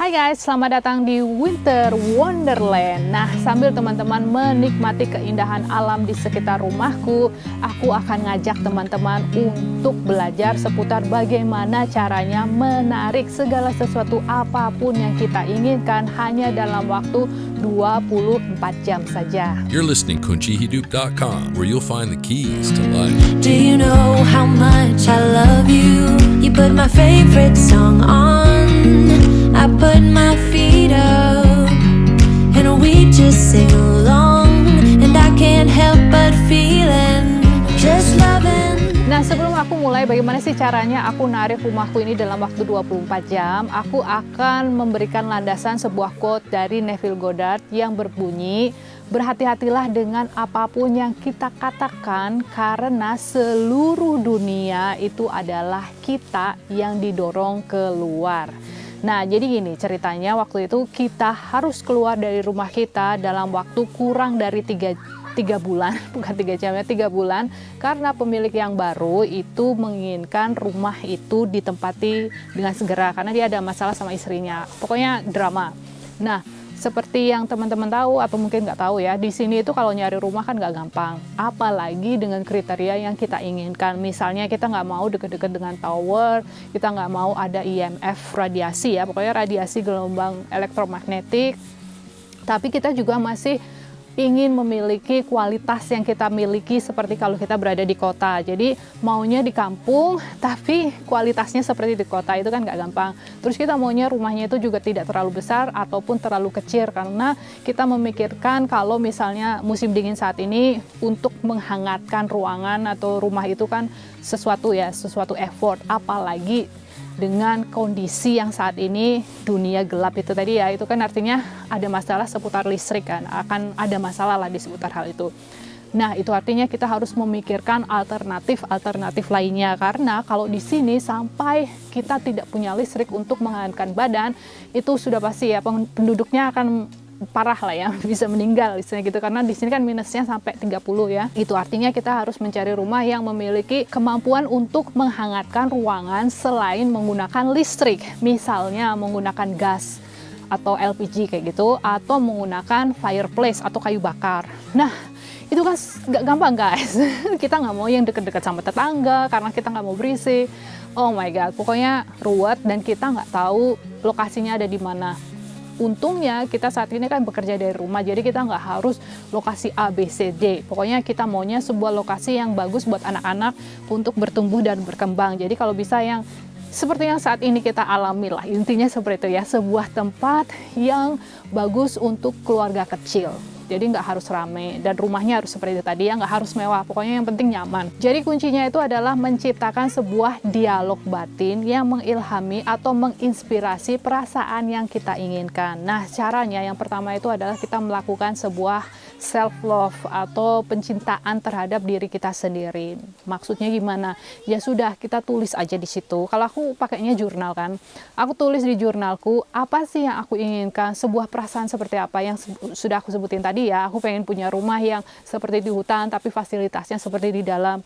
Hai guys, selamat datang di Winter Wonderland. Nah, sambil teman-teman menikmati keindahan alam di sekitar rumahku, aku akan ngajak teman-teman untuk belajar seputar bagaimana caranya menarik segala sesuatu apapun yang kita inginkan hanya dalam waktu 24 jam saja. You're listening KunciHidup.com, where you'll find the keys to life. Do you know how much I love you? You put my favorite song on, I put my feet up, and we just sing along, and I can't help but feeling just loving. Nah, sebelum aku mulai, bagaimana sih caranya aku narik rumahku ini dalam waktu 24 jam? Aku akan memberikan landasan sebuah quote dari Neville Goddard yang berbunyi, berhati-hatilah dengan apapun yang kita katakan karena seluruh dunia itu adalah kita yang didorong keluar. Nah, jadi gini ceritanya, waktu itu kita harus keluar dari rumah kita dalam waktu kurang dari 3 bulan, bukan 3 jam ya, 3 bulan, karena pemilik yang baru itu menginginkan rumah itu ditempati dengan segera karena dia ada masalah sama istrinya. Pokoknya drama. Nah, seperti yang teman-teman tahu atau mungkin nggak tahu ya, di sini itu kalau nyari rumah kan nggak gampang, apalagi dengan kriteria yang kita inginkan. Misalnya kita nggak mau deket-deket dengan tower, kita nggak mau ada IMF radiasi ya, pokoknya radiasi gelombang elektromagnetik, tapi kita juga masih ingin memiliki kualitas yang kita miliki seperti kalau kita berada di kota. Jadi maunya di kampung tapi kualitasnya seperti di kota, itu kan nggak gampang. Terus kita maunya rumahnya itu juga tidak terlalu besar ataupun terlalu kecil, karena kita memikirkan kalau misalnya musim dingin saat ini untuk menghangatkan ruangan atau rumah itu kan sesuatu effort, apalagi dengan kondisi yang saat ini dunia gelap itu tadi ya, itu kan artinya ada masalah seputar listrik kan, akan ada masalah lah di seputar hal itu. Nah, itu artinya kita harus memikirkan alternatif lainnya, karena kalau di sini sampai kita tidak punya listrik untuk menghangatkan badan, itu sudah pasti ya penduduknya akan parah lah ya, bisa meninggal istilahnya gitu, karena di sini kan minusnya sampai 30 ya. Itu artinya kita harus mencari rumah yang memiliki kemampuan untuk menghangatkan ruangan selain menggunakan listrik, misalnya menggunakan gas atau LPG kayak gitu, atau menggunakan fireplace atau kayu bakar. Nah, itu kan nggak gampang guys. Kita nggak mau yang deket-deket sama tetangga karena kita nggak mau berisik. Oh my god, pokoknya ruwet dan kita nggak tahu lokasinya ada di mana. Untungnya kita saat ini kan bekerja dari rumah, jadi kita nggak harus lokasi A, B, C, D. Pokoknya kita maunya sebuah lokasi yang bagus buat anak-anak untuk bertumbuh dan berkembang. Jadi kalau bisa yang seperti yang saat ini kita alami lah, intinya seperti itu ya, sebuah tempat yang bagus untuk keluarga kecil. Jadi nggak harus rame dan rumahnya harus seperti itu tadi ya, nggak harus mewah, pokoknya yang penting nyaman. Jadi kuncinya itu adalah menciptakan sebuah dialog batin yang mengilhami atau menginspirasi perasaan yang kita inginkan. Nah, caranya yang pertama itu adalah kita melakukan sebuah self love atau pencintaan terhadap diri kita sendiri. Maksudnya gimana? Ya sudah, kita tulis aja di situ. Kalau aku pakainya jurnal kan, aku tulis di jurnalku apa sih yang aku inginkan, sebuah perasaan seperti apa yang sudah aku sebutin tadi ya. Aku pengen punya rumah yang seperti di hutan tapi fasilitasnya seperti di dalam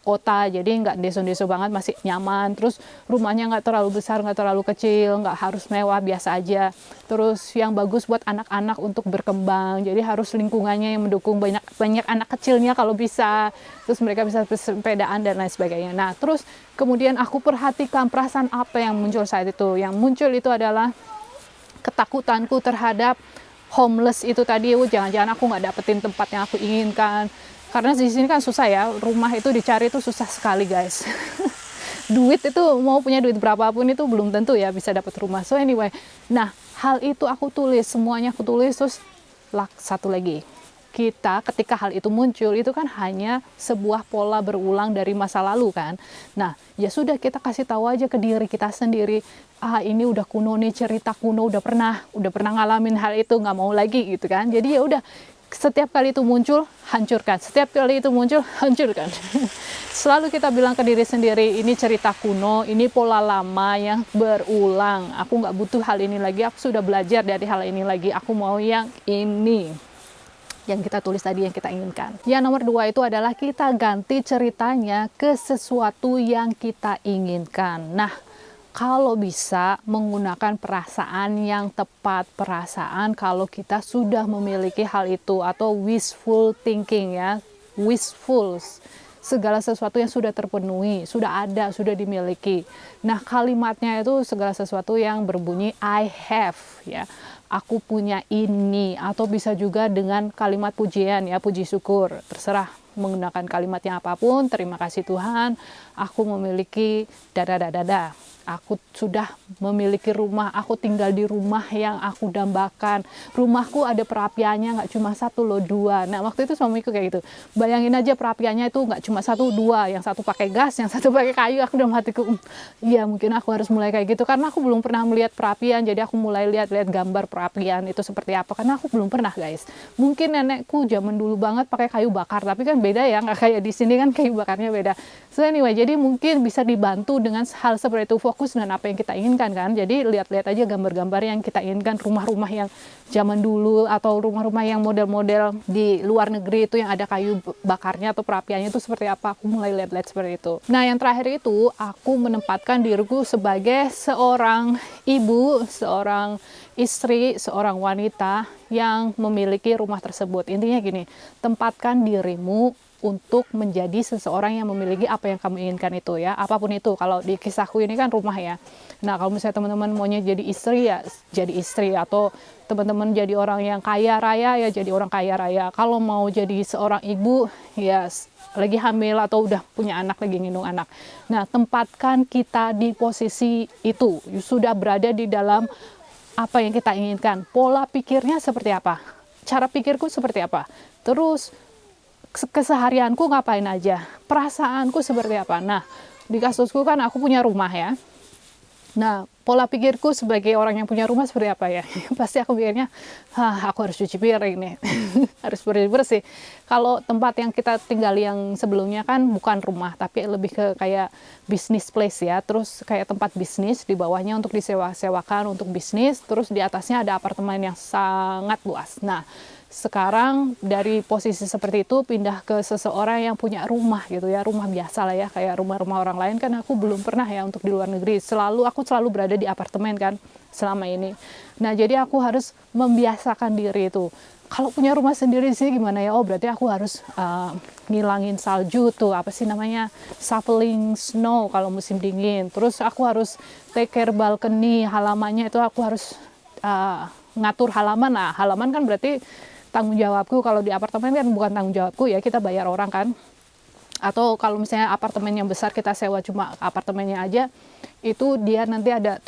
kota, jadi nggak deso-deso banget, masih nyaman. Terus rumahnya nggak terlalu besar, nggak terlalu kecil, nggak harus mewah, biasa aja. Terus yang bagus buat anak-anak untuk berkembang, jadi harus lingkungannya yang mendukung, banyak anak kecilnya kalau bisa, terus mereka bisa bersepedaan dan lain sebagainya. Nah, terus kemudian aku perhatikan perasaan apa yang muncul saat itu. Yang muncul itu adalah ketakutanku terhadap homeless itu tadi. Jangan-jangan aku nggak dapetin tempat yang aku inginkan, karena di sini kan susah ya, rumah itu dicari itu susah sekali guys. Duit itu mau punya duit berapapun itu belum tentu ya bisa dapat rumah. So anyway, nah hal itu aku tulis, semuanya aku tulis. Terus satu lagi, kita ketika hal itu muncul itu kan hanya sebuah pola berulang dari masa lalu kan. Nah, ya sudah, kita kasih tahu aja ke diri kita sendiri, ini udah kuno nih, cerita kuno, udah pernah ngalamin hal itu, nggak mau lagi gitu kan. Jadi ya udah, setiap kali itu muncul, hancurkan. Setiap kali itu muncul, hancurkan. Selalu kita bilang ke diri sendiri, ini cerita kuno, ini pola lama yang berulang. Aku nggak butuh hal ini lagi, aku sudah belajar dari hal ini lagi, aku mau yang ini. Yang kita tulis tadi, yang kita inginkan. Yang nomor 2 itu adalah kita ganti ceritanya ke sesuatu yang kita inginkan. Nah, kalau bisa menggunakan perasaan yang tepat, perasaan kalau kita sudah memiliki hal itu, atau wishful thinking ya, wishful, segala sesuatu yang sudah terpenuhi, sudah ada, sudah dimiliki. Nah, kalimatnya itu segala sesuatu yang berbunyi I have ya, aku punya ini, atau bisa juga dengan kalimat pujian ya, puji syukur, terserah menggunakan kalimatnya apapun. Terima kasih Tuhan, aku memiliki dada. Aku sudah memiliki rumah, aku tinggal di rumah yang aku dambakan. Rumahku ada perapiannya, nggak cuma 1 loh, 2. Nah, waktu itu suamiku kayak gitu. Bayangin aja perapiannya itu nggak cuma 1, 2. Yang satu pakai gas, yang satu pakai kayu. Aku dalam hatiku, iya mungkin aku harus mulai kayak gitu. Karena aku belum pernah melihat perapian, jadi aku mulai lihat gambar perapian itu seperti apa. Karena aku belum pernah, guys. Mungkin nenekku zaman dulu banget pakai kayu bakar, tapi kan beda ya, nggak kayak di sini kan kayu bakarnya beda. So anyway, jadi mungkin bisa dibantu dengan hal seperti itu, fokus dengan apa yang kita inginkan kan. Jadi lihat-lihat aja gambar-gambar yang kita inginkan, rumah-rumah yang zaman dulu atau rumah-rumah yang model-model di luar negeri itu yang ada kayu bakarnya atau perapiannya itu seperti apa. Aku mulai lihat-lihat seperti itu. Nah, yang terakhir itu aku menempatkan diriku sebagai seorang ibu, seorang istri, seorang wanita yang memiliki rumah tersebut. Intinya gini, tempatkan dirimu untuk menjadi seseorang yang memiliki apa yang kamu inginkan itu ya, apapun itu. Kalau di kisahku ini kan rumah ya. Nah, kalau misalnya teman-teman maunya jadi istri ya jadi istri, atau teman-teman jadi orang yang kaya raya ya jadi orang kaya raya. Kalau mau jadi seorang ibu ya lagi hamil atau udah punya anak, lagi ngendong anak. Nah, tempatkan kita di posisi itu, sudah berada di dalam apa yang kita inginkan. Pola pikirnya seperti apa? Cara pikirku seperti apa? Terus keseharianku ngapain aja, perasaanku seperti apa. Nah, di kasusku kan aku punya rumah ya. Nah, pola pikirku sebagai orang yang punya rumah seperti apa ya? Pasti aku pikirnya, aku harus cuci piring nih, harus bersih-bersih. Kalau tempat yang kita tinggal yang sebelumnya kan bukan rumah, tapi lebih ke kayak business place ya. Terus kayak tempat bisnis, di bawahnya untuk disewa-sewakan untuk bisnis, terus di atasnya ada apartemen yang sangat luas. Nah, sekarang dari posisi seperti itu pindah ke seseorang yang punya rumah gitu ya, rumah biasa lah ya, kayak rumah-rumah orang lain kan aku belum pernah ya untuk di luar negeri. Aku selalu berada di apartemen kan selama ini. Nah, jadi aku harus membiasakan diri itu. Kalau punya rumah sendiri sih gimana ya? Oh, berarti aku harus ngilangin salju tuh, apa sih namanya? Shoveling snow kalau musim dingin. Terus aku harus take care balcony, halamannya itu aku harus ngatur halaman. Nah, halaman kan berarti tanggung jawabku. Kalau di apartemen kan bukan tanggung jawabku ya, kita bayar orang kan. Atau kalau misalnya apartemen yang besar kita sewa cuma apartemennya aja, itu dia nanti ada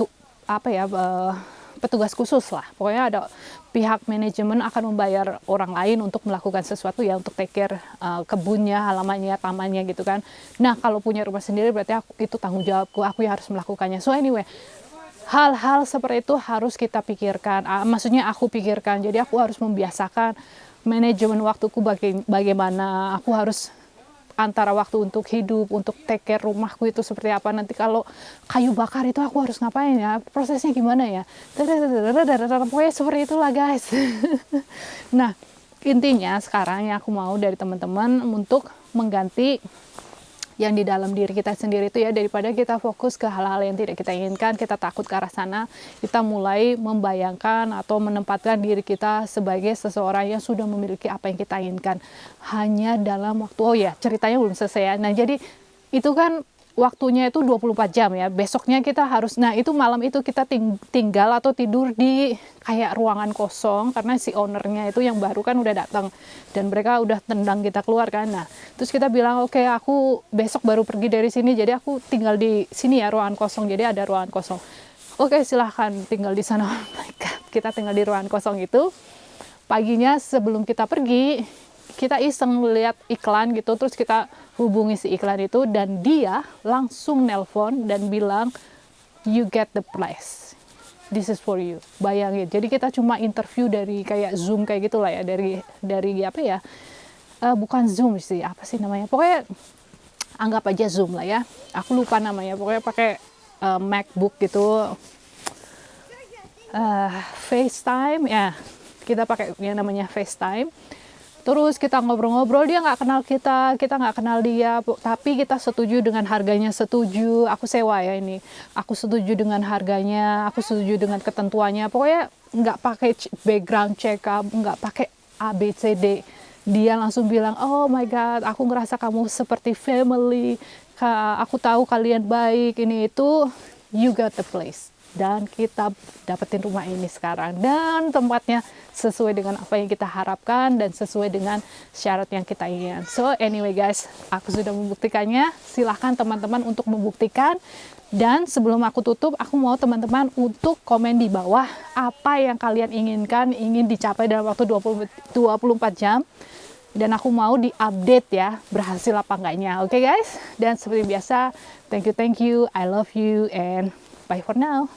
petugas khusus lah. Pokoknya ada pihak manajemen akan membayar orang lain untuk melakukan sesuatu ya, untuk take care kebunnya, halamannya, tamannya gitu kan. Nah, kalau punya rumah sendiri berarti itu tanggung jawabku, aku yang harus melakukannya. So anyway, hal-hal seperti itu harus kita pikirkan. Maksudnya aku pikirkan. Jadi aku harus membiasakan manajemen waktuku bagaimana. Aku harus antara waktu untuk hidup, untuk take care rumahku itu seperti apa. Nanti kalau kayu bakar itu aku harus ngapain ya? Prosesnya gimana ya? Pokoknya seperti itulah guys. Nah, intinya sekarang yang aku mau dari teman-teman untuk mengganti yang di dalam diri kita sendiri itu ya, daripada kita fokus ke hal-hal yang tidak kita inginkan, kita takut ke arah sana, kita mulai membayangkan atau menempatkan diri kita sebagai seseorang yang sudah memiliki apa yang kita inginkan. Hanya dalam waktu, oh ya ceritanya belum selesai ya. Nah, jadi itu kan waktunya itu 24 jam ya. Besoknya kita harus, nah itu malam itu kita tinggal atau tidur di kayak ruangan kosong, karena si ownernya itu yang baru kan udah datang dan mereka udah tendang kita keluar kan. Nah, terus kita bilang oke, aku besok baru pergi dari sini, jadi aku tinggal di sini ya, ruangan kosong. Jadi ada ruangan kosong. Oke, silahkan tinggal di sana. Oh my God. Kita tinggal di ruangan kosong itu. Paginya sebelum kita pergi, kita iseng lihat iklan gitu, terus kita hubungi si iklan itu dan dia langsung nelpon dan bilang, you get the place, this is for you. Bayangin, jadi kita cuma interview dari kayak Zoom kayak gitulah ya, dari apa ya, bukan Zoom sih, apa sih namanya, pokoknya anggap aja Zoom lah ya, aku lupa namanya, pokoknya pakai MacBook gitu, FaceTime ya, kita pakai yang namanya FaceTime. Terus kita ngobrol-ngobrol, dia nggak kenal kita nggak kenal dia, tapi kita setuju dengan harganya, setuju, aku sewa ya ini, aku setuju dengan harganya, aku setuju dengan ketentuannya, pokoknya nggak pakai background check up, nggak pakai ABCD. Dia langsung bilang, oh my god, aku ngerasa kamu seperti family, aku tahu kalian baik, ini itu, you got the place. Dan kita dapetin rumah ini sekarang, dan tempatnya sesuai dengan apa yang kita harapkan dan sesuai dengan syarat yang kita inginkan. So anyway guys, aku sudah membuktikannya, silahkan teman-teman untuk membuktikan. Dan sebelum aku tutup, aku mau teman-teman untuk komen di bawah apa yang kalian inginkan, ingin dicapai dalam waktu 24 jam. Dan aku mau diupdate ya, berhasil apa enggaknya. Oke guys, dan seperti biasa, thank you, I love you, and bye for now.